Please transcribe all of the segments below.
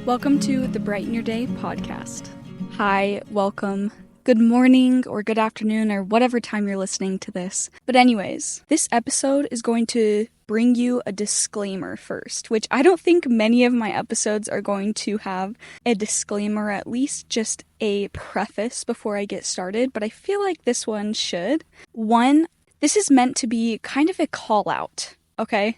Welcome to the Brighten Your Day podcast. Hi, welcome. Good morning or good afternoon or whatever time you're listening to this. But anyways, this episode is going to bring you a disclaimer first, which I don't think many of my episodes are going to have a disclaimer, at least just a preface before I get started, but I feel like this one should. One, this is meant to be kind of a call out, okay?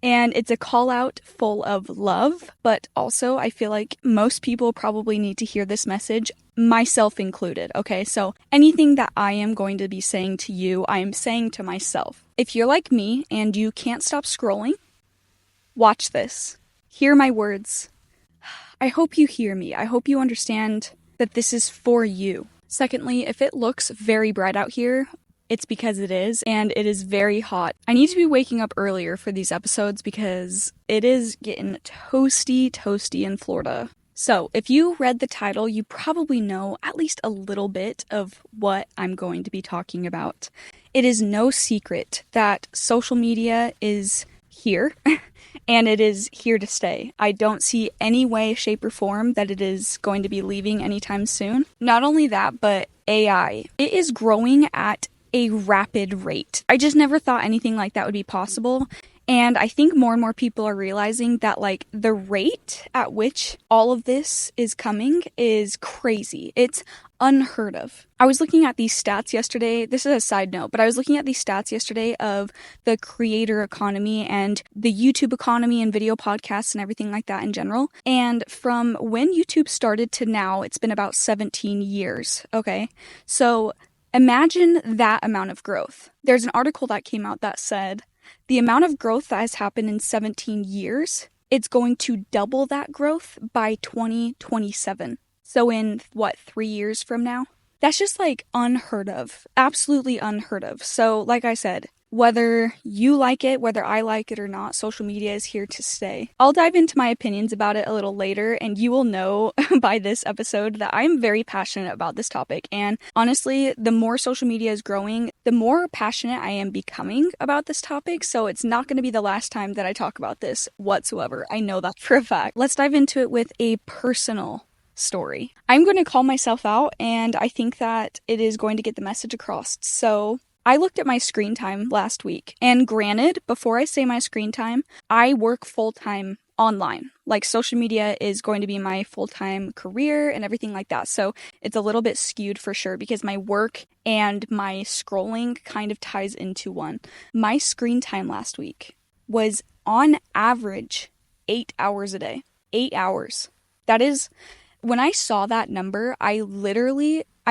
And it's a call out full of love, but also I feel like most people probably need to hear this message, myself included, okay? So anything that I am going to be saying to you, I am saying to myself. If you're like me and you can't stop scrolling, watch this. Hear my words. I hope you hear me. I hope you understand that this is for you. Secondly, if it looks very bright out here, it's because it is, and it is very hot. I need to be waking up earlier for these episodes because it is getting toasty in Florida. So, if you read the title, you probably know at least a little bit of what I'm going to be talking about. It is no secret that social media is here, and it is here to stay. I don't see any way, shape, or form that it is going to be leaving anytime soon. Not only that, but AI. It is growing at a rapid rate. I just never thought anything like that would be possible. And I think more and more people are realizing that like the rate at which all of this is coming is crazy. It's unheard of. I was looking at these stats yesterday. This is a side note, but I was looking at these stats yesterday of the creator economy and the YouTube economy and video podcasts and everything like that in general. And from when YouTube started to now, it's been about 17 years. Okay. So imagine that amount of growth. There's an article that came out that said the amount of growth that has happened in 17 years, it's going to double that growth by 2027. So in, 3 years from now? That's just like unheard of. Absolutely unheard of. So like I said, whether you like it, whether I like it or not, social media is here to stay. I'll dive into my opinions about it a little later, and you will know by this episode that I'm very passionate about this topic. And honestly, the more social media is growing, the more passionate I am becoming about this topic. So it's not going to be the last time that I talk about this whatsoever. I know that for a fact. Let's dive into it with a personal story. I'm going to call myself out, and I think that it is going to get the message across. So I looked at my screen time last week, and granted, before I say my screen time, I work full-time online. Like, social media is going to be my full-time career and everything like that, so it's a little bit skewed for sure because my work and my scrolling kind of ties into one. My screen time last week was, on average, 8 hours a day. 8 hours. That is, when I saw that number, I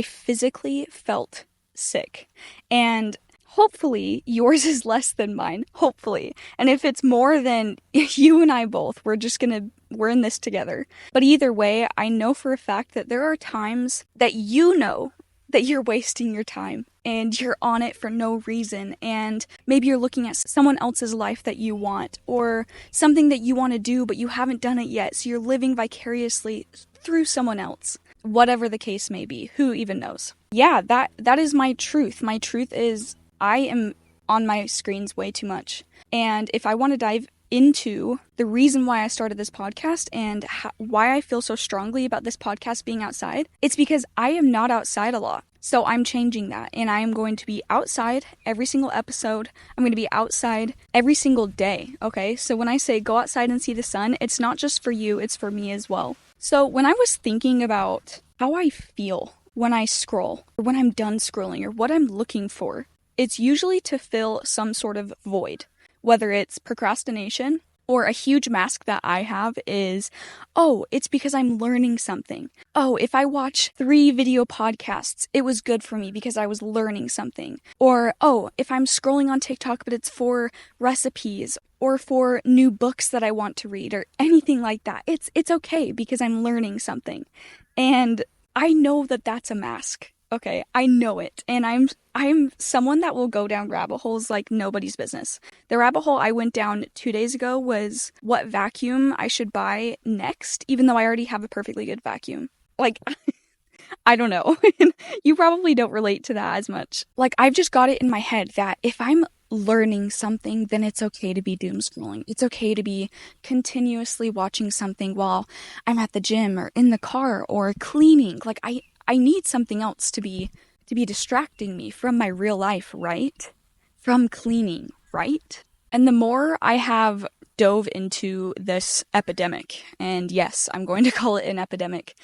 physically felt sick. And hopefully yours is less than mine. Hopefully. And if it's more, then you and I both, we're in this together. But either way, I know for a fact that there are times that you know that you're wasting your time and you're on it for no reason. And maybe you're looking at someone else's life that you want, or something that you want to do, but you haven't done it yet. So you're living vicariously through someone else. Whatever the case may be, who even knows? Yeah, that is my truth. My truth is I am on my screens way too much. And if I want to dive into the reason why I started this podcast and why I feel so strongly about this podcast being outside, it's because I am not outside a lot. So I'm changing that, and I am going to be outside every single episode. I'm going to be outside every single day, okay? So when I say go outside and see the sun, it's not just for you, it's for me as well. So when I was thinking about how I feel when I scroll, or when I'm done scrolling, or what I'm looking for, it's usually to fill some sort of void, whether it's procrastination, or a huge mask that I have is, it's because I'm learning something. If I watch 3 video podcasts, it was good for me because I was learning something. Or, if I'm scrolling on TikTok, but it's for recipes or for new books that I want to read or anything like that. It's okay because I'm learning something. And I know that that's a mask. Okay, I know it, and I'm someone that will go down rabbit holes like nobody's business. The rabbit hole I went down 2 days ago was what vacuum I should buy next, even though I already have a perfectly good vacuum. Like, I don't know. You probably don't relate to that as much. Like, I've just got it in my head that if I'm learning something, then it's okay to be doom scrolling. It's okay to be continuously watching something while I'm at the gym or in the car or cleaning. Like I need something else to be distracting me from my real life, right? From cleaning, right? And the more I have dove into this epidemic, and yes, I'm going to call it an epidemic,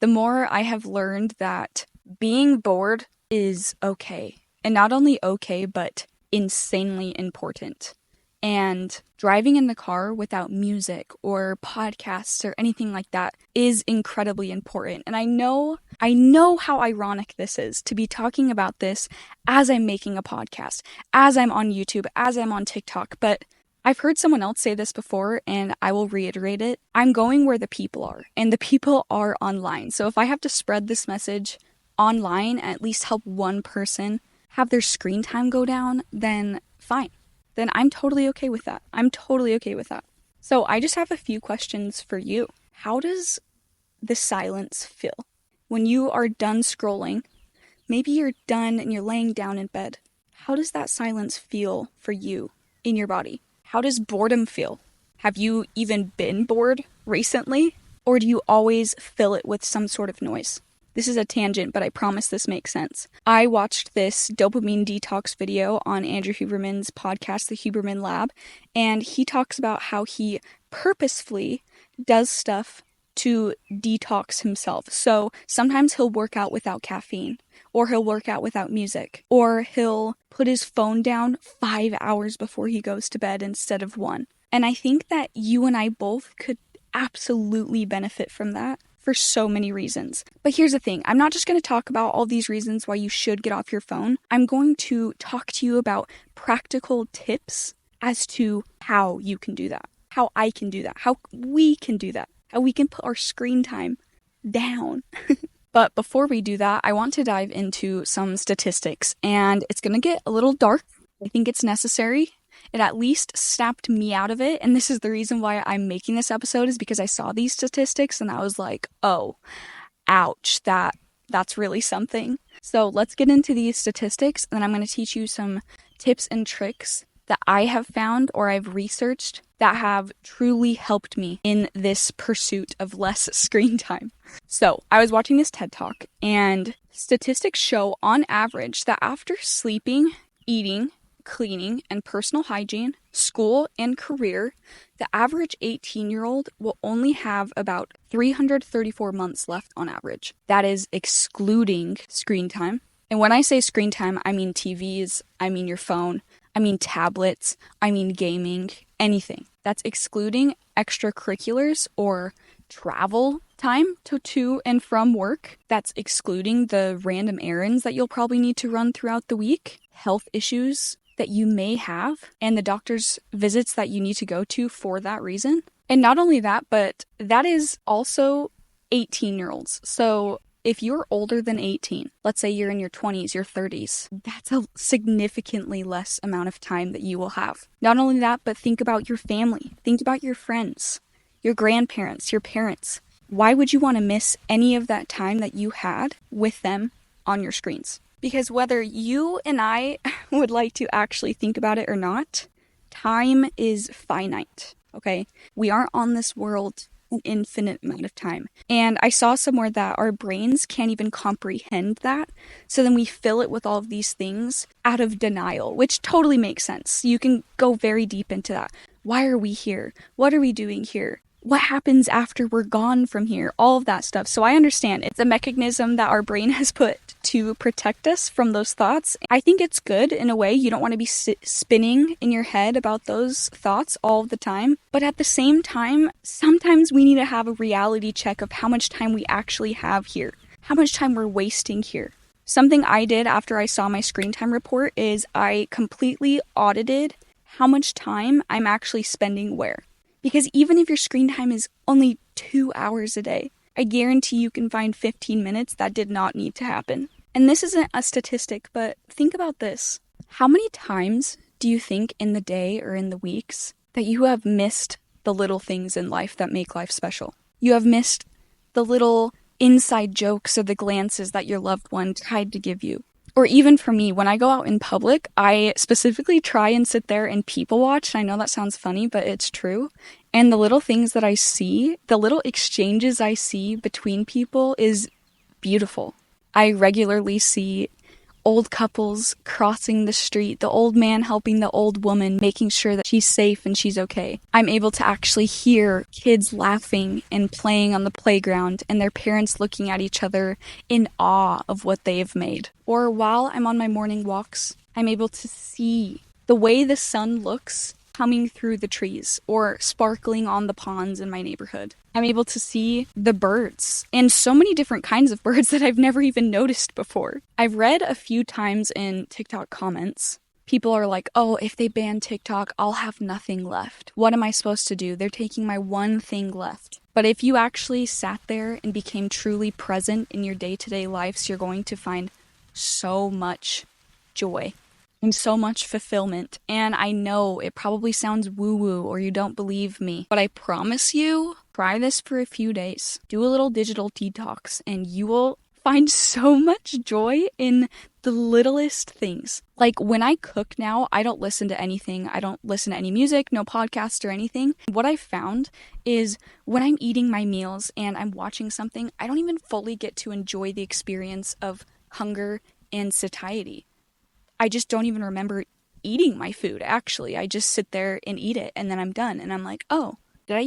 the more I have learned that being bored is okay. And not only okay, but insanely important. And driving in the car without music or podcasts or anything like that is incredibly important. And I know how ironic this is to be talking about this as I'm making a podcast, as I'm on YouTube, as I'm on TikTok, but I've heard someone else say this before, and I will reiterate it. I'm going where the people are, and the people are online. So if I have to spread this message online and at least help one person have their screen time go down, then fine. Then I'm totally okay with that. So I just have a few questions for you. How does the silence feel? When you are done scrolling, maybe you're done and you're laying down in bed. How does that silence feel for you in your body? How does boredom feel? Have you even been bored recently? Or do you always fill it with some sort of noise? This is a tangent, but I promise this makes sense. I watched this dopamine detox video on Andrew Huberman's podcast, The Huberman Lab, and he talks about how he purposefully does stuff to detox himself. So sometimes he'll work out without caffeine, or he'll work out without music, or he'll put his phone down 5 hours before he goes to bed instead of 1. And I think that you and I both could absolutely benefit from that for so many reasons. But here's the thing, I'm not just going to talk about all these reasons why you should get off your phone. I'm going to talk to you about practical tips as to how you can do that, how I can do that, how we can do that, how we can put our screen time down. But before we do that, I want to dive into some statistics, and it's going to get a little dark. I think it's necessary. It at least snapped me out of it, and this is the reason why I'm making this episode, is because I saw these statistics and I was like, oh, ouch, that's really something. So let's get into these statistics, and then I'm going to teach you some tips and tricks that I have found or I've researched that have truly helped me in this pursuit of less screen time. So I was watching this TED Talk, and statistics show on average that after sleeping, eating, cleaning, and personal hygiene, school, and career, the average 18-year-old will only have about 334 months left on average. That is excluding screen time. And when I say screen time, I mean TVs, I mean your phone, I mean tablets, I mean gaming, anything. That's excluding extracurriculars or travel time to and from work. That's excluding the random errands that you'll probably need to run throughout the week, health issues that you may have, and the doctor's visits that you need to go to for that reason. And not only that, but that is also 18-year-olds. So if you're older than 18, let's say you're in your 20s, your 30s, that's a significantly less amount of time that you will have. Not only that, but think about your family. Think about your friends, your grandparents, your parents. Why would you want to miss any of that time that you had with them on your screens? Because whether you and I would like to actually think about it or not, time is finite, okay? We aren't on this world an infinite amount of time. And I saw somewhere that our brains can't even comprehend that. So then we fill it with all of these things out of denial, which totally makes sense. You can go very deep into that. Why are we here? What are we doing here? What happens after we're gone from here? All of that stuff. So I understand it's a mechanism that our brain has put to protect us from those thoughts. I think it's good in a way. You don't want to be spinning in your head about those thoughts all the time. But at the same time, sometimes we need to have a reality check of how much time we actually have here, how much time we're wasting here. Something I did after I saw my screen time report is I completely audited how much time I'm actually spending where. Because even if your screen time is only 2 hours a day, I guarantee you can find 15 minutes that did not need to happen. And this isn't a statistic, but think about this. How many times do you think in the day or in the weeks that you have missed the little things in life that make life special? You have missed the little inside jokes or the glances that your loved one tried to give you. Or even for me, when I go out in public, I specifically try and sit there and people watch. I know that sounds funny, but it's true. And the little things that I see, the little exchanges I see between people is beautiful. I regularly see old couples crossing the street, the old man helping the old woman, making sure that she's safe and she's okay. I'm able to actually hear kids laughing and playing on the playground and their parents looking at each other in awe of what they have made. Or while I'm on my morning walks, I'm able to see the way the sun looks coming through the trees or sparkling on the ponds in my neighborhood. I'm able to see the birds and so many different kinds of birds that I've never even noticed before. I've read a few times in TikTok comments, people are like, oh, if they ban TikTok, I'll have nothing left. What am I supposed to do? They're taking my one thing left. But if you actually sat there and became truly present in your day-to-day lives, you're going to find so much joy and so much fulfillment. And I know it probably sounds woo-woo or you don't believe me, but I promise you, try this for a few days. Do a little digital detox and you will find so much joy in the littlest things. Like when I cook now, I don't listen to anything. I don't listen to any music, no podcast or anything. What I found is when I'm eating my meals and I'm watching something, I don't even fully get to enjoy the experience of hunger and satiety. I just don't even remember eating my food, actually. I just sit there and eat it, and then I'm done. And I'm like, oh, did I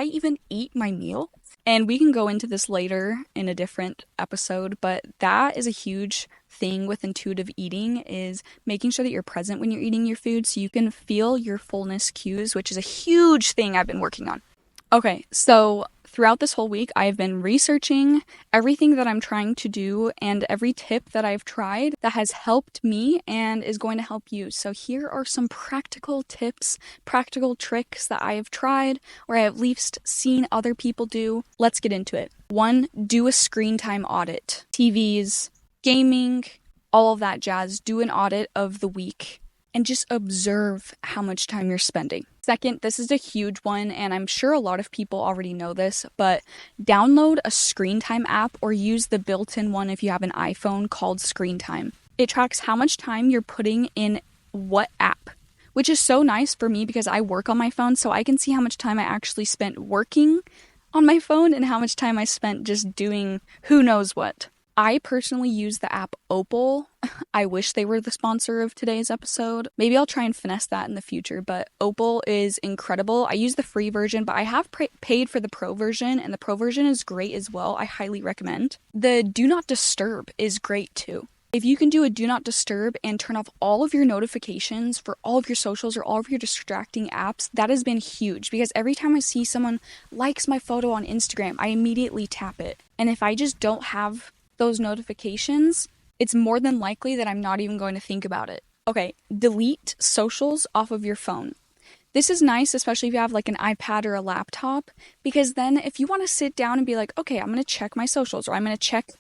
even eat my meal? And we can go into this later in a different episode, but that is a huge thing with intuitive eating, is making sure that you're present when you're eating your food so you can feel your fullness cues, which is a huge thing I've been working on. Okay, so throughout this whole week, I've been researching everything that I'm trying to do and every tip that I've tried that has helped me and is going to help you. So here are some practical tips, practical tricks that I have tried or I have at least seen other people do. Let's get into it. 1, do a screen time audit. TVs, gaming, all of that jazz. Do an audit of the week and just observe how much time you're spending. 2nd, this is a huge one, and I'm sure a lot of people already know this, but download a screen time app or use the built-in one if you have an iPhone called Screen Time. It tracks how much time you're putting in what app, which is so nice for me because I work on my phone, so I can see how much time I actually spent working on my phone and how much time I spent just doing who knows what. I personally use the app Opal. I wish they were the sponsor of today's episode. Maybe I'll try and finesse that in the future, but Opal is incredible. I use the free version, but I have paid for the pro version, and the pro version is great as well. I highly recommend. The Do Not Disturb is great too. If you can do a do not disturb and turn off all of your notifications for all of your socials or all of your distracting apps, that has been huge because every time I see someone likes my photo on Instagram, I immediately tap it. And if I just don't have those notifications, it's more than likely that I'm not even going to think about it. Okay, delete socials off of your phone. This is nice, especially if you have like an iPad or a laptop, because then if you want to sit down and be like, okay, I'm going to check my socials or I'm going to check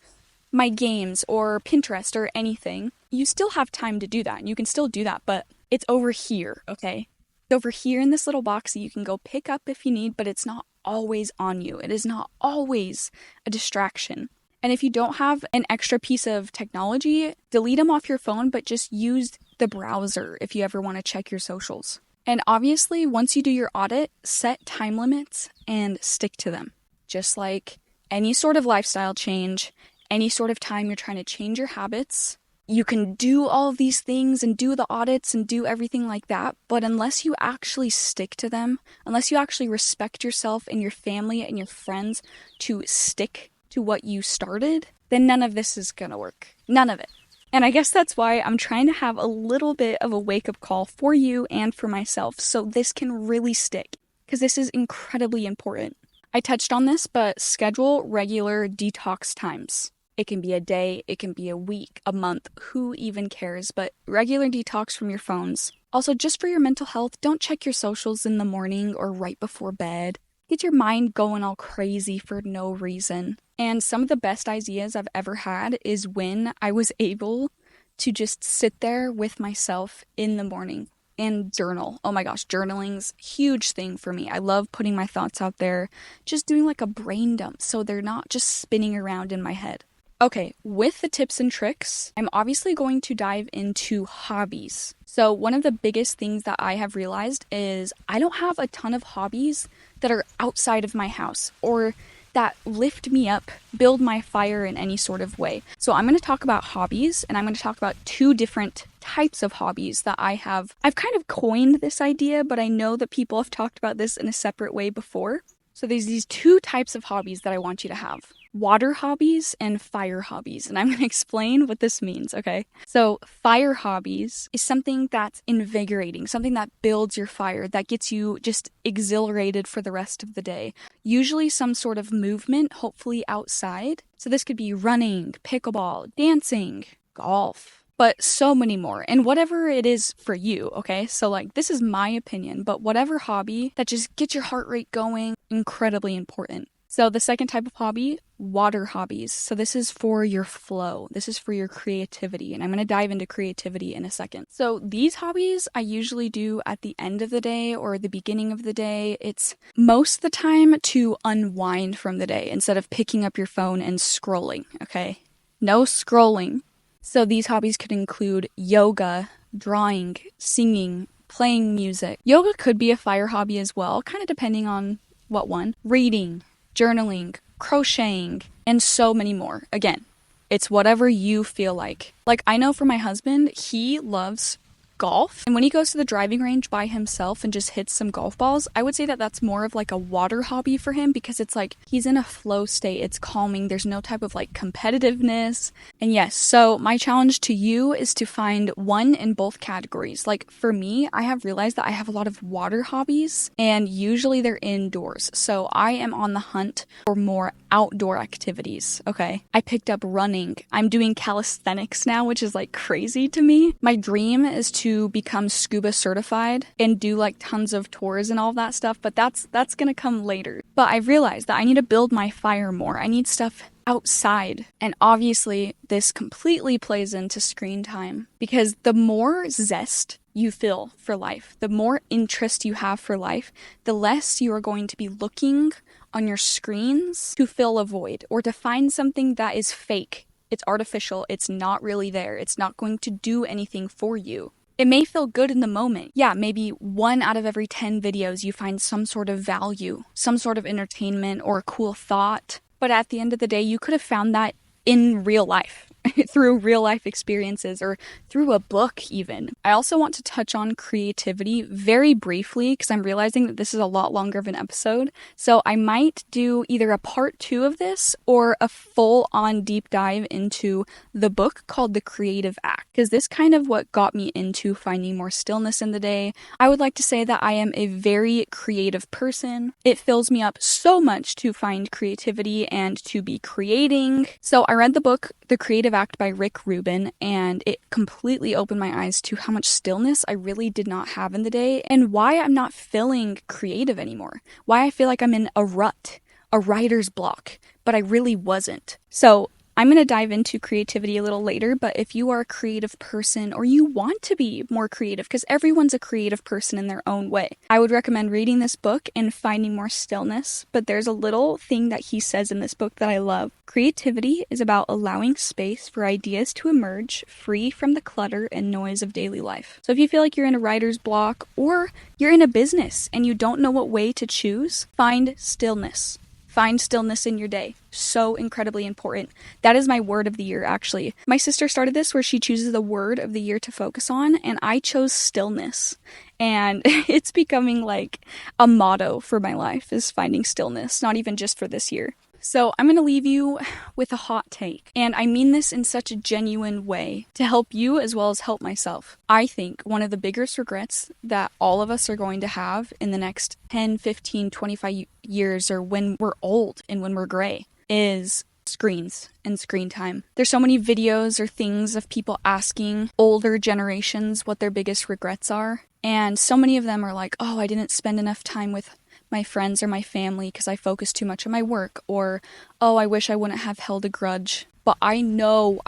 my games or Pinterest or anything, you still have time to do that and you can still do that, but it's over here, okay? It's over here in this little box that you can go pick up if you need, but it's not always on you. It is not always a distraction. And if you don't have an extra piece of technology, delete them off your phone, but just use the browser if you ever want to check your socials. And obviously, once you do your audit, set time limits and stick to them. Just like any sort of lifestyle change, any sort of time you're trying to change your habits, you can do all of these things and do the audits and do everything like that, but unless you actually stick to them, unless you actually respect yourself and your family and your friends to stick to what you started, then none of this is gonna work. None of it. And I guess that's why I'm trying to have a little bit of a wake-up call for you and for myself so this can really stick, because this is incredibly important. I touched on this, but schedule regular detox times. It can be a day, it can be a week, a month, who even cares, but regular detox from your phones. Also, just for your mental health, don't check your socials in the morning or right before bed. Get your mind going all crazy for no reason. And some of the best ideas I've ever had is when I was able to just sit there with myself in the morning and journal. Oh my gosh, journaling's a huge thing for me. I love putting my thoughts out there, just doing like a brain dump so they're not just spinning around in my head. Okay, with the tips and tricks, I'm obviously going to dive into hobbies. So one of the biggest things that I have realized is I don't have a ton of hobbies that are outside of my house or that lift me up, build my fire in any sort of way. So I'm going to talk about hobbies, and I'm going to talk about two different types of hobbies that I have. I've kind of coined this idea, but I know that people have talked about this in a separate way before. So there's these two types of hobbies that I want you to have. Water hobbies and fire hobbies. And I'm going to explain what this means, okay? So fire hobbies is something that's invigorating, something that builds your fire, that gets you just exhilarated for the rest of the day. Usually some sort of movement, hopefully outside. So this could be running, pickleball, dancing, golf, but so many more. And whatever it is for you, okay? So like, this is my opinion, but whatever hobby that just gets your heart rate going, incredibly important. So the second type of hobby, water hobbies. So this is for your flow. This is for your creativity. And I'm going to dive into creativity in a second. So these hobbies I usually do at the end of the day or the beginning of the day. It's most of the time to unwind from the day instead of picking up your phone and scrolling, okay? No scrolling. So these hobbies could include yoga, drawing, singing, playing music. Yoga could be a fire hobby as well, kind of depending on what one. Reading, journaling, crocheting, and so many more. Again, it's whatever you feel like. Like, I know for my husband, he loves golf. And when he goes to the driving range by himself and just hits some golf balls, I would say that that's more of like a water hobby for him because it's like he's in a flow state. It's calming. There's no type of like competitiveness. And yes, so my challenge to you is to find one in both categories. Like for me, I have realized that I have a lot of water hobbies and usually they're indoors. So I am on the hunt for more outdoor activities. Okay. I picked up running. I'm doing calisthenics now, which is like crazy to me. My dream is to become scuba certified and do like tons of tours and all of that stuff, but that's gonna come later. But I realized that I need to build my fire more. I need stuff outside. And obviously this completely plays into screen time because the more zest you feel for life, the more interest you have for life, the less you are going to be looking on your screens to fill a void or to find something that is fake. It's artificial. It's not really there. It's not going to do anything for you. It may feel good in the moment. Yeah, maybe 1 out of every 10 videos you find some sort of value, some sort of entertainment or a cool thought. But at the end of the day, you could have found that in real life. Through real life experiences or through a book even. I also want to touch on creativity very briefly because I'm realizing that this is a lot longer of an episode. So I might do either a part 2 of this or a full on deep dive into the book called The Creative Act because this kind of what got me into finding more stillness in the day. I would like to say that I am a very creative person. It fills me up so much to find creativity and to be creating. So I read the book The Creative Act by Rick Rubin, and it completely opened my eyes to how much stillness I really did not have in the day and why I'm not feeling creative anymore. Why I feel like I'm in a rut, a writer's block, but I really wasn't. So I'm going to dive into creativity a little later, but if you are a creative person or you want to be more creative, because everyone's a creative person in their own way, I would recommend reading this book and finding more stillness. But there's a little thing that he says in this book that I love. Creativity is about allowing space for ideas to emerge free from the clutter and noise of daily life. So if you feel like you're in a writer's block or you're in a business and you don't know what way to choose, find stillness. Find stillness in your day. So incredibly important. That is my word of the year, actually. My sister started this where she chooses the word of the year to focus on, and I chose stillness. And it's becoming like a motto for my life is finding stillness, not even just for this year. So I'm going to leave you with a hot take, and I mean this in such a genuine way to help you as well as help myself. I think one of the biggest regrets that all of us are going to have in the next 10, 15, 25 years or when we're old and when we're gray is screens and screen time. There's so many videos or things of people asking older generations what their biggest regrets are, and so many of them are like, oh, I didn't spend enough time with my friends or my family because I focused too much on my work, or, oh, I wish I wouldn't have held a grudge. But I know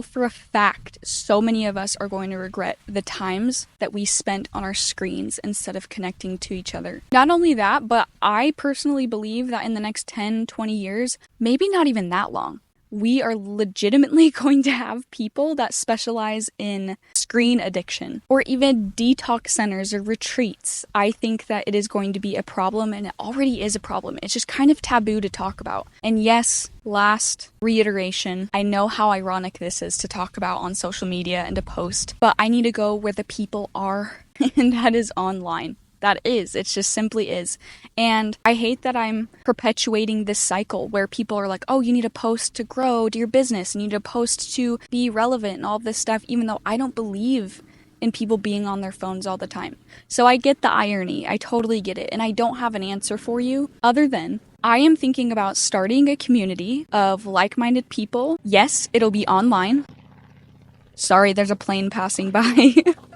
for a fact so many of us are going to regret the times that we spent on our screens instead of connecting to each other. Not only that, but I personally believe that in the next 10, 20 years, maybe not even that long, we are legitimately going to have people that specialize in screen addiction or even detox centers or retreats. I think that it is going to be a problem, and it already is a problem. It's just kind of taboo to talk about. And yes, last reiteration, I know how ironic this is to talk about on social media and to post, but I need to go where the people are, and that is online. It just simply is. And I hate that I'm perpetuating this cycle where people are like, oh, you need to post to grow to your business, you need to post to be relevant and all this stuff, even though I don't believe in people being on their phones all the time. So I get the irony. I totally get it. And I don't have an answer for you other than I am thinking about starting a community of like-minded people. Yes, it'll be online. Sorry, there's a plane passing by.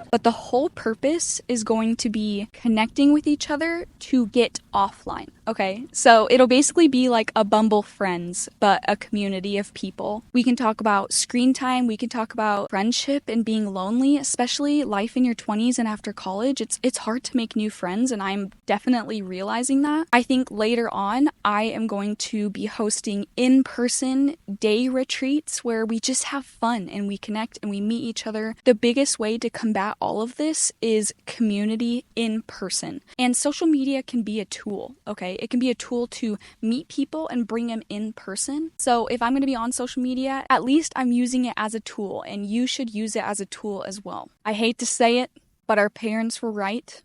But the whole purpose is going to be connecting with each other to get offline, okay? So it'll basically be like a Bumble Friends, but a community of people. We can talk about screen time, we can talk about friendship and being lonely, especially life in your 20s and after college. It's hard to make new friends, and I'm definitely realizing that. I think later on, I am going to be hosting in-person day retreats where we just have fun and we connect and we meet each other. The biggest way to combat all of this is community in person. And social media can be a tool, okay? It can be a tool to meet people and bring them in person. So if I'm going to be on social media, at least I'm using it as a tool, and you should use it as a tool as well. I hate to say it, but our parents were right.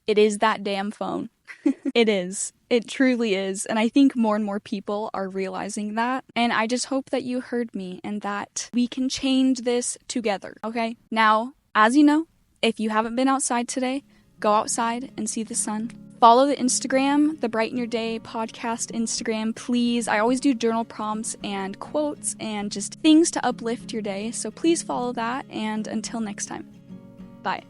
It is that damn phone. It is. It truly is. And I think more and more people are realizing that. And I just hope that you heard me and that we can change this together, okay? Now, as you know, if you haven't been outside today, go outside and see the sun. Follow the Instagram, the Brighten Your Day podcast Instagram, please. I always do journal prompts and quotes and just things to uplift your day. So please follow that. And until next time, bye.